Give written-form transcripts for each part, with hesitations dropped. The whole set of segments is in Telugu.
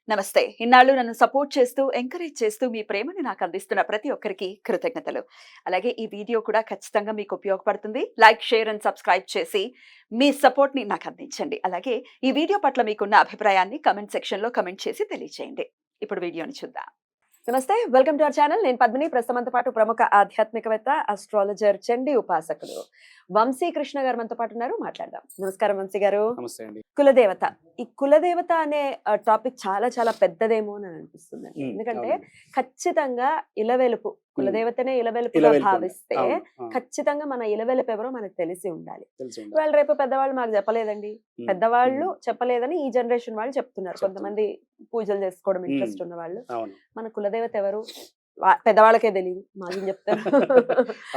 నమస్తే. ఇన్నాళ్ళు నన్ను సపోర్ట్ చేస్తూ, ఎంకరేజ్ చేస్తూ మీ ప్రేమని నాకు అందిస్తున్న ప్రతి ఒక్కరికి కృతజ్ఞతలు. అలాగే ఈ వీడియో కూడా ఖచ్చితంగా మీకు ఉపయోగపడుతుంది. లైక్, షేర్ అండ్ సబ్స్క్రైబ్ చేసి మీ సపోర్ట్‌ని నాకు అందించండి. అలాగే ఈ వీడియో పట్ల మీకున్న అభిప్రాయాన్ని కామెంట్ సెక్షన్‌లో కామెంట్ చేసి తెలియజేయండి. ఇప్పుడు వీడియోని చూద్దాం. నమస్తే. Welcome to our channel. నేను పద్మిని. ప్రస్తుతం మనతో పాటు ప్రముఖ ఆధ్యాత్మికవేత్త, అస్ట్రాలజర్, చండీ ఉపాసకులు వంశీ కృష్ణ గారు మనతో పాటు ఉన్నారు. మాట్లాడదాం. నమస్కారం వంశీ గారు. నమస్తే అండి. కులదేవత. ఈ కులదేవత అనే టాపిక్ చాలా చాలా పెద్దదేమో అని అనిపిస్తుందండి. ఎందుకంటే అవునండి. ఖచ్చితంగా ఇలవెలుపు, కులదేవతనే ఇలవెలుపుగా ఇలవెల్పు భావిస్తే అవును. ఆ, ఖచ్చితంగా మన ఇలవెలుపు ఎవరో మనకు తెలిసి ఉండాలి. తెలిసి ఉండాలి. ఇవాళ రేపు పెద్దవాళ్ళు మాకు చెప్పలేదండి. ఉమ్, పెద్దవాళ్ళు ఉమ్, చెప్పలేదని ఈ జనరేషన్ వాళ్ళు చెప్తున్నారు. కొంతమంది పూజలు చేసుకోవడం ఇంట్రెస్ట్ ఉన్న వాళ్ళు. అవును. మన కులదేవత ఎవరు పెద్దవాళ్ళకే తెలియదు, మాకేం చెప్తారు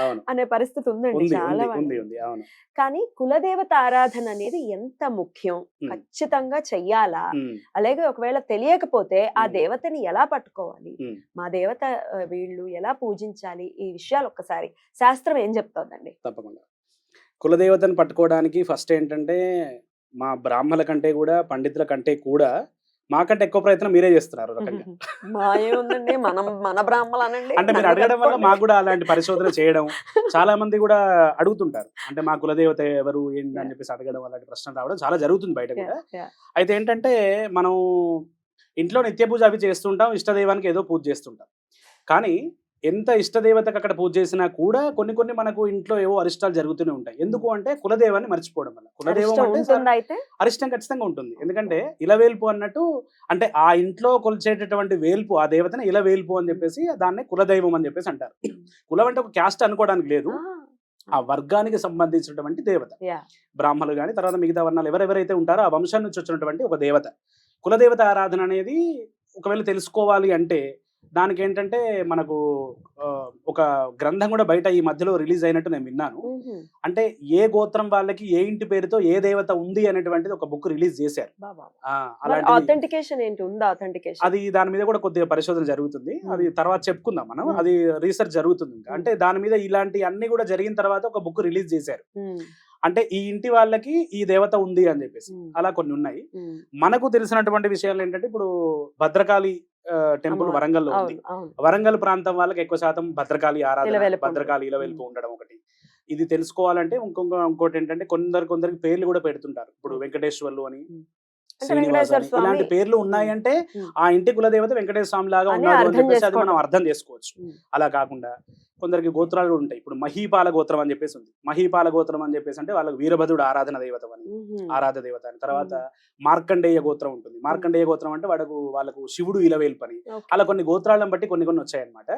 అవును. అనే పరిస్థితి ఉందండి ఉంది చాలా ఉంది ఉంది వాళ్ళకి. ఉంది అవును. కానీ కులదేవత ఆరాధన అనేది ఎంత ముఖ్యం, ఉమ్, ఖచ్చితంగా చెయ్యాలా, ఉమ్, అలాగే ఒకవేళ తెలియకపోతే ఆ ఉమ్, దేవతని ఎలా పట్టుకోవాలి, ఉమ్. మా దేవత వీళ్ళు ఎలా పూజించాలి, ఈ విషయాలు ఒక్కసారి శాస్త్రం ఏం చెప్తోందండి? తప్పకుండా. కులదేవతను పట్టుకోవడానికి ఫస్ట్ ఏంటంటే మా బ్రాహ్మణుల కంటే కూడా పండితుల కంటే కూడా మాకంటే ఎక్కువ ప్రయత్నం మీరే చేస్తున్నారు ఒక రకంగా. మాయే ఉందండి, మనం మన బ్రాహ్మలు అనండి, అంటే మీరు నన్ను అడగడం వల్ల కట్టుకోండి. మాకు కూడా అలాంటి పరిశోధన చేయడం చాలా మంది కూడా అడుగుతుంటారు. అంటే మా కులదేవత ఎవరు ఏంటి అని చెప్పేసి అడగడం అలాంటి ప్రశ్నలు రావడం చాలా జరుగుతుంది బయట Yeah, కూడా. yeah. అయితే ఏంటంటే మనం ఇంట్లో నిత్య పూజ అవి చేస్తుంటాం, ఇష్టదైవానికి ఏదో పూజ చేస్తుంటాం. కానీ ఎంత ఇష్టదేవతకు అక్కడ పూజ చేసినా కూడా కొన్ని కొన్ని మనకు ఇంట్లో ఏవో అరిష్టాలు జరుగుతూనే ఉంటాయి. ఎందుకు అంటే కులదేవాన్ని మర్చిపోవడం వల్ల. కులదేవం అరిష్టం అంటే ఉంటుందా అయితే? అరిష్టం ఖచ్చితంగా ఉంటుంది. ఎందుకంటే ఇలవేల్పు అన్నట్టు, అంటే ఆ ఇంట్లో కొలిచేటటువంటి వేల్పు ఆ దేవతని ఇలవేల్పు అని చెప్పేసి దాన్ని కులదైవం అని చెప్పేసి అంటారు. కులం అంటే ఒక క్యాస్ట్ అనుకోవడానికి లేదు, ఆ వర్గానికి సంబంధించినటువంటి దేవత. Yeah. బ్రాహ్మణులు కానీ తర్వాత మిగతా వర్ణాలు ఎవరెవరైతే ఉంటారో ఆ వంశం నుంచి వచ్చినటువంటి ఒక దేవత. కులదేవత ఆరాధన అనేది ఒకవేళ తెలుసుకోవాలి అంటే దానికి ఏంటంటే మనకు ఒక గ్రంథం కూడా బయట ఈ మధ్యలో రిలీజ్ అయినట్టు నేను విన్నాను. అంటే ఏ గోత్రం వాళ్ళకి ఏ ఇంటి పేరుతో ఏ దేవత ఉంది అనేటువంటిది ఒక బుక్ రిలీజ్ చేశారు. అలాంటి ఆథెంటికేషన్ ఏంటి, ఉందా ఆథెంటికేషన్? అది దాని మీద కూడా కొద్దిగా పరిశోధన జరుగుతుంది. అది తర్వాత చెప్పుకుందాం మనం. అది రీసెర్చ్ జరుగుతుంది ఇంకా. అంటే దాని మీద ఇలాంటి అన్ని కూడా జరిగిన తర్వాత ఒక బుక్ రిలీజ్ చేశారు. అంటే ఈ ఇంటి వాళ్ళకి ఈ దేవత ఉంది అని చెప్పేసి అలా కొన్ని ఉన్నాయి. మనకు తెలిసినటువంటి విషయాలు ఏంటంటే ఇప్పుడు భద్రకాళి టెంపుల్ వరంగల్లో ఉంది. వరంగల్ ప్రాంతం వాళ్ళకి ఎక్కువ శాతం భద్రకాళి ఆరాధన, ఇలవేల్పు భద్రకాళి ఇలవేల్పు ఉండడం ఒకటి. ఇది తెలుసుకోవాలంటే ఇంకోటి ఏంటంటే కొందరికి పేర్లు కూడా పెడుతుంటారు. ఇప్పుడు వెంకటేశ్వర్లు అని, శ్రీనివాస్ అని ఇలాంటి పేర్లు ఉన్నాయంటే ఆ ఇంటి కులదేవత వెంకటేశ్వర స్వామి లాగా ఉన్నాడు అని చెప్పేసి అది మనం అర్థం చేసుకోవచ్చు. అలా కాకుండా కొందరికి గోత్రాలు కూడా ఉంటాయి. ఇప్పుడు మహీపాల గోత్రం అని చెప్పేసి ఉంది. మహీపాల గోత్రం అని చెప్పేసి అంటే వాళ్ళకి వీరభద్రుడు ఆరాధన దేవత అని, ఆరాధ దేవత అని. తర్వాత మార్కండేయ గోత్రం ఉంటుంది. మార్కండేయ గోత్రం అంటే వాళ్ళకు శివుడు ఇలవేల్పు అని. అలా కొన్ని గోత్రాలను బట్టి కొన్ని కొన్ని వచ్చాయన్నమాట.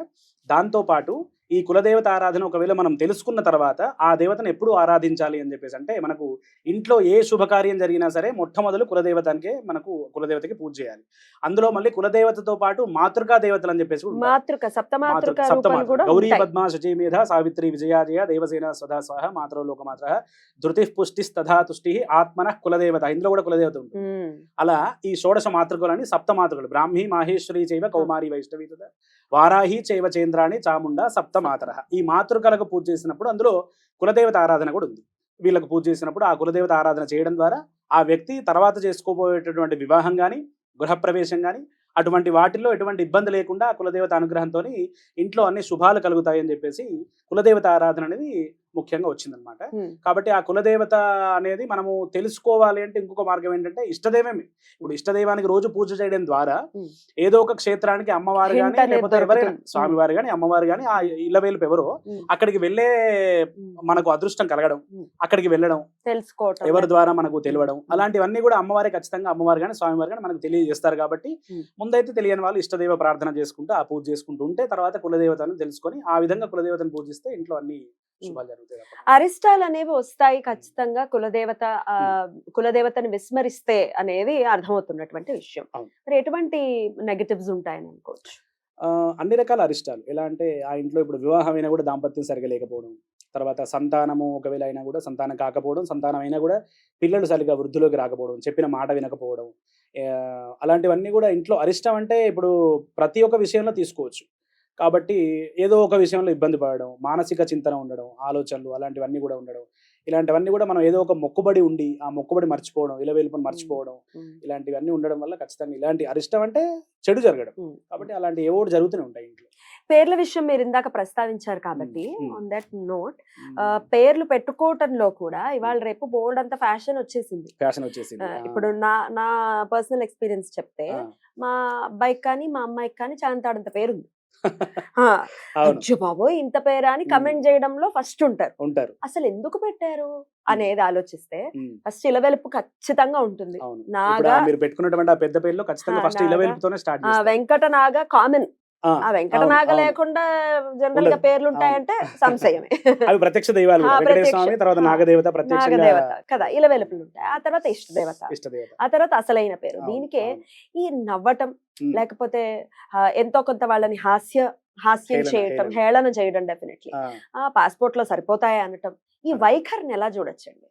దాంతో పాటు ఈ కులదేవత ఆరాధన ఒకవేళ మనం తెలుసుకున్న తర్వాత ఆ దేవతను ఎప్పుడు ఆరాధించాలి అని చెప్పేసి అంటే మనకు ఇంట్లో ఏ శుభకార్యం జరిగినా సరే మొట్టమొదలు కులదేవతకి పూజ చేయాలి. అందులో మళ్ళీ కులదేవతతో పాటు మాతృకా దేవతలు అని చెప్పేసి గౌరీ పద్మా శచీమేధ సావిత్రి విజయాజయ దేవసేన సదా స్వాహ మాతరో లోకమాత్ర ధృతి పుష్టిస్తథా తుష్టి ఆత్మన కులదేవత. ఇందులో కూడా కులదేవత ఉంటుంది. అలా ఈ షోడశ మాతృకలని సప్త మాతృకలు బ్రాహ్మీ మాహేశ్వరి చైవ కౌమారి వైష్ణవి వారాహి చైవ చంద్రాణి చాముండ సప్త మాతర. ఈ మాతృకలకు పూజ చేసినప్పుడు అందులో కులదేవత ఆరాధన కూడా ఉంది. వీళ్ళకు పూజ చేసినప్పుడు ఆ కులదేవత ఆరాధన చేయడం ద్వారా ఆ వ్యక్తి తర్వాత చేసుకోబోయేటటువంటి వివాహం కానీ గృహప్రవేశం కానీ అటువంటి వాటిల్లో ఎటువంటి ఇబ్బంది లేకుండా కులదేవత అనుగ్రహంతో ఇంట్లో అన్ని శుభాలు కలుగుతాయని చెప్పేసి కులదేవత ఆరాధన అనేది ముఖ్యంగా వచ్చిందనమాట. కాబట్టి ఆ కులదేవత అనేది మనము తెలుసుకోవాలి అంటే ఇంకొక మార్గం ఏంటంటే ఇష్టదైవమే. ఇప్పుడు ఇష్టదైవానికి రోజు పూజ చేయడం ద్వారా ఏదో ఒక క్షేత్రానికి అమ్మవారు కానీ లేకపోతే ఎవరైనా స్వామివారు కానీ అమ్మవారు కానీ ఆ ఇళ్ళవేలుపు ఎవరో అక్కడికి వెళ్ళే మనకు అదృష్టం కలగడం, అక్కడికి వెళ్ళడం, తెలుసుకోవడం, ఎవరి ద్వారా మనకు తెలియడం, అలాంటివన్నీ కూడా అమ్మవారే ఖచ్చితంగా అమ్మవారు కానీ స్వామివారు కానీ మనకు తెలియజేస్తారు. కాబట్టి ముందైతే తెలియని వాళ్ళు ఇష్టదైవ ప్రార్థన చేసుకుంటూ ఆ పూజ చేసుకుంటూ ఉంటే తర్వాత కులదేవతను తెలుసుకొని ఆ విధంగా కులదేవతను పూజిస్తే ఇంట్లో అన్ని శుభాలు జరుగుతాయి. అరిష్టాలు అనేవి వస్తాయి ఖచ్చితంగా కులదేవతని విస్మరిస్తే అనేది అర్థమవుతున్నటువంటి విషయం. మరి ఎటువంటి నెగటివ్స్ ఉంటాయని అనుకోవచ్చు? అన్ని రకాల అరిష్టాలు ఎలా అంటే ఆ ఇంట్లో ఇప్పుడు వివాహం అయినా కూడా దాంపత్యం సరిగా లేకపోవడం, తర్వాత సంతానము ఒకవేళ అయినా కూడా సంతానం కాకపోవడం, సంతానం అయినా కూడా పిల్లలు సరిగా వృద్ధిలోకి రాకపోవడం, చెప్పిన మాట వినకపోవడం, అలాంటివన్నీ కూడా ఇంట్లో అరిష్టం. అంటే ఇప్పుడు ప్రతి ఒక్క విషయంలో తీసుకోవచ్చు. కాబట్టి ఏదో ఒక విషయంలో ఇబ్బంది పడడం, మానసిక చింతన ఉండడం, ఆలోచనలు అలాంటివన్నీ కూడా ఉండడం, ఇలాంటివన్నీ కూడా మనం ఏదో ఒక మొక్కుబడి ఉండి ఆ మొక్కుబడి మర్చిపోవడం, ఇలవేల్పుని మర్చిపోవడం, ఇలాంటివన్నీ ఉండడం వల్ల ఖచ్చితంగా ఇలాంటి అరిష్టం అంటే చెడు జరగడం. కాబట్టి అలాంటి ఏవో ఒకటి జరుగుతూనే ఉంటాయి ఇంట్లో. పేర్ల విషయం మీరు ఇందాక ప్రస్తావించారు కాబట్టి మ్మ్. ఆన్ దట్ నోట్ పేర్లు పెట్టుకోవటంలో కూడా ఇవాళ రేపు బోల్డ్ అంత ఫ్యాషన్ వచ్చేసింది. ఫ్యాషన్ వచ్చేసింది. ఇప్పుడు నా పర్సనల్ ఎక్స్పీరియన్స్ చెప్తే ఆ. మా అబ్బాయికి కానీ మా అమ్మాయికి కానీ చాంతాడంత పేరుంది. అవును, అయ్యో బాబోయ్ ఇంత పేరా అని కమెంట్ చేయడంలో ఫస్ట్ ఉంటారు. ఉంటారు. అసలు ఎందుకు పెట్టారు అనేది ఆలోచిస్తే ఉమ్, ఫస్ట్ ఇలవెలుపు ఖచ్చితంగా ఉంటుంది. అవును. నాగా ఇప్పుడు మీరు పెట్టుకున్నటువంటి ఆ పెద్ద పేర్లో ఖచ్చితంగా ఫస్ట్ నాగా, ఇలవేల్పుతోనే స్టార్ట్ ఆ చేస్తారు. వెంకట నాగ కామన్. ఆ వెంకట అవును, నాగ అవును. లేకుండా జనరల్ గా ఉండదు. పేర్లు ఉంటాయంటే సంశయమే. అవి ప్రత్యక్ష దైవాలు కూడా. ఆ, వెంకటేశ్వర ప్రత్యక్ష. స్వామి, తర్వాత ఆ, నాగదేవత ప్రత్యక్షంగా నాగదేవత కదా ఇలవెలుపులు ఉంటాయి. ఆ తర్వాత ఇష్టదేవత, ఇష్టదేవత. ఆ తర్వాత అసలైన పేరు. అవును, దీనికే అవును. ఈ నవ్వటం ఉమ్, లేకపోతే ఎంతో కొంత వాళ్ళని హాస్యం హేళన, చేయటం, హేళన. హేళన చేయడం డెఫినెట్లీ ఆ, ఆ పాస్పోర్ట్ లో సరిపోతాయా అనటం, ఈ అవును. వైఖరిని ఎలా చూడొచ్చండి?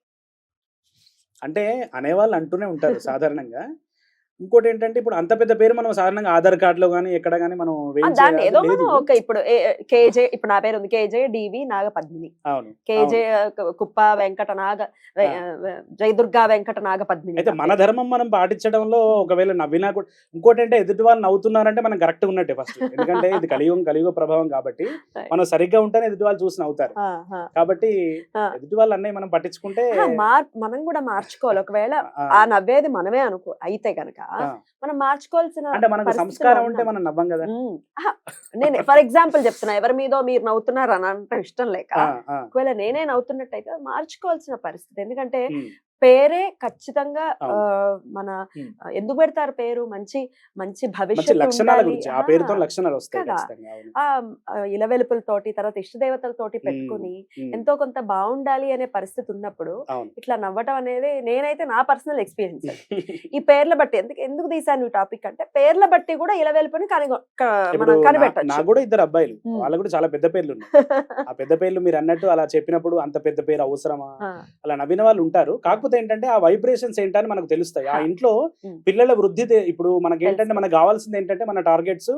అంటే అనేవాళ్ళు అంటూనే ఉంటారు సాధారణంగా. ఇంకోటి ఏంటంటే ఇప్పుడు అంత పెద్ద పేరు మనం సాధారణంగా ఆధార్ కార్డులో కానీ ఎక్కడ కానీ మనం దాన్ని ఏదో లేదు. మనం ఒక ఇప్పుడు కేజే, ఇప్పుడు నా పేరు ఉంది కేజే డివి నాగపద్మిని, అవును, కేజే కుప్ప వెంకట నాగ జయదుర్గా వెంకట నాగపద్మిని. అయితే మన ధర్మం మనం పాటించడంలో ఒకవేళ నవ్వినా కూడా ఇంకోటి అంటే ఎదుటి వాళ్ళు నవ్వుతున్నారంటే మనం కరెక్ట్ ఉన్నట్టే ఫస్ట్. ఎందుకంటే ఇది కలియుగ ప్రభావం కాబట్టి మనం సరిగ్గా ఉంటేనే ఎదుటి వాళ్ళు చూసి నవ్వుతారు. కాబట్టి ఎదుటి వాళ్ళు అన్నీ మనం పట్టించుకుంటే మనం కూడా మార్చుకోవాలి. ఒకవేళ ఆ, ఆ నవ్వేది మనమే అనుకో అయితే గనక ఆ. మనం మార్చుకోవాల్సిన అంటే మనకు పరిస్థితిలో సంస్కారం ఉంటే ఉన్నాం. మనం నవ్వం కదా. నేను ఫర్ ఎగ్జాంపుల్ చెప్తున్నా, ఎవరి మీదో మీరు నవ్వుతున్నారు అని అంటే ఇష్టం లేక ఆ, ఆ, ఒకవేళ నేనే నవ్వుతున్నట్టయితే మార్చుకోవాల్సిన పరిస్థితి. ఎందుకంటే ఉమ్, పేరే ఖచ్చితంగా అవును. మన ఉమ్. ఎందుకు పెడతారు పేరు? మంచి మంచి మంచి భవిష్యత్తు లక్షణాల ఉండాలి. గురించి ఆ పేరుతో లక్షణాలు వస్తాయి కదా. ఖచ్చితంగా. అవును. ఇలవెలుపులతోటి తర్వాత ఇష్టదేవతలతోటి పెట్టుకుని ఉమ్, ఎంతో కొంత బాగుండాలి అనే పరిస్థితి ఉన్నప్పుడు అవును. ఇట్లా నవ్వటం అనేది నేనైతే నా పర్సనల్ ఎక్స్పీరియన్స్. ఈ పేర్ల బట్టి ఎందుకు తీసాను ఈ టాపిక్ అంటే పేర్ల బట్టి కూడా ఇలవెలుపుని ఇప్పుడు మనం కనిపెట్టచ్చు. నాకు కూడా ఇద్దరు అబ్బాయిలు, ఉమ్. వాళ్ళకు కూడా చాలా పెద్ద పేర్లు ఉన్నాయి. ఆ పెద్ద పేర్లు మీరు అన్నట్టు అలా చెప్పినప్పుడు అంత పెద్ద పేరు అవసరమా అలా నవ్విన వాళ్ళు ఉంటారు. కాకపోతే ఏంటంటే ఆ వైబ్రేషన్స్ ఏంటని మనకు తెలుస్తాయి. ఆ ఇంట్లో ఉమ్. పిల్లల వృద్ధి ఇప్పుడు మనకి ఏంటంటే మనకు కావాల్సింది ఏంటంటే మన టార్గెట్స్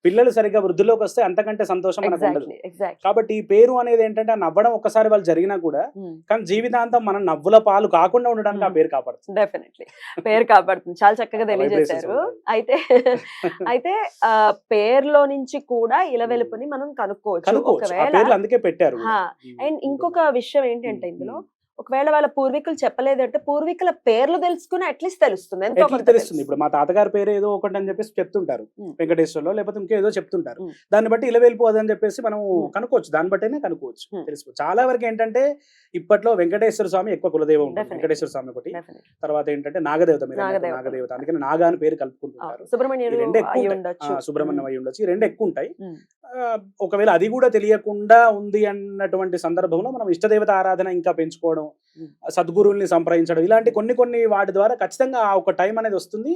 పిల్లలు సరిగ్గా వృద్ధిలోకి వస్తే అంతకంటే సంతోషం మనకు ఉండదు. ఎగ్జాక్ట్లీ. కాబట్టి ఈ పేరు అనేది ఏంటంటే ఆ నవ్వడం ఒక్కసారి వాళ్ళు జరిగినా కూడా కానీ జీవితాంతం మనం నవ్వుల పాలు కాకుండా ఉండడానికి ఆ పేరు కాపాడుతుంది. డెఫినెట్లీ పేరు కాపాడుతుంది. చాలా చక్కగా ఆ తెలియజేశారు. vibrations ఉంటాయి. అయితే పేరులో నుంచి కూడా ఇలవెలుపుని మనం కనుక్కోవచ్చు. ఆ ఒకవేళ పేర్లు అందుకే పెట్టారు కూడా. అండ్ ఇంకొక విషయం ఏంటంటే ఇందులో ఒకవేళ వాళ్ళ పూర్వీకులు చెప్పలేదంటే పూర్వీకుల పేర్లు తెలుసుకుని అట్లీస్ట్ తెలుస్తుంది, ఎంతో ఎట్లా కొంత తెలుస్తుంది. ఇప్పుడు మా తాతగారి పేరు ఏదో ఒకటి అని చెప్పేసి చెప్తుంటారు, వెంకటేశ్వర్లో లేకపోతే ఇంకేదో చెప్తుంటారు. దాన్ని బట్టి ఇలా వెళ్ళిపోదు అని చెప్పేసి మనం కనుక్కోవచ్చు, దాని బట్టినే కనుక్కోవచ్చు, తెలుసుకోవచ్చు. చాలా వరకు ఏంటంటే ఇప్పట్లో వెంకటేశ్వర స్వామి ఎక్కువ కులదైవం ఉంటుంది. వెంకటేశ్వర స్వామి ఒకటి, తర్వాత ఏంటంటే నాగదేవత, మీరు నాగదేవత, అందుకని నాగా అని పేరు కలుపుకుంటుంటారు. సుబ్రహ్మణ్యం రెండు ఎక్కువ ఉంటాయి. సుబ్రహ్మణ్యం అయి ఉండొచ్చు. ఈ రెండు ఎక్కువ ఉంటాయి. ఒకవేళ అది కూడా తెలియకుండా ఉంది అన్నటువంటి సందర్భంలో మనం ఇష్టదేవత ఆరాధన ఇంకా పెంచుకోవడం, సద్గురువుల్ని సంప్రదించడం, ఇలాంటి కొన్ని వాటి ద్వారా ఖచ్చితంగా ఆ ఒక టైం అనేది వస్తుంది.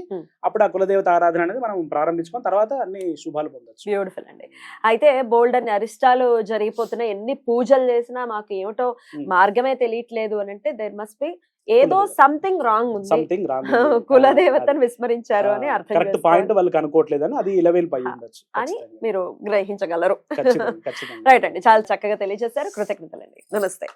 అప్పుడు ఆ కులదేవత ఆరాధన అనేది మనం ప్రారంభించుకొని తర్వాత అన్ని శుభాలు పొందొచ్చు. బ్యూటిఫుల్ అండి. అయితే బోల్డ్ అన్ని అరిష్టాలు జరిగిపోతున్నాయి, ఎన్ని పూజలు చేసినా మాకు ఏమిటో మార్గమే తెలియట్లేదు అని అంటే దేర్ మస్ట్ బి ఏదో సంథింగ్ రాంగ్ ఉంది, కులదేవతను విస్మరించారు అని అర్థం కరెక్ట్ పాయింట్ వాళ్ళు కనుక్కోవట్లేదని అది ఇలవేల్పు అయి ఉండొచ్చు అని మీరు గ్రహించగలరు. ఖచ్చితంగా. రైట్ అండి, చాలా చక్కగా తెలియజేశారు. కృతజ్ఞతలండి. నమస్తే.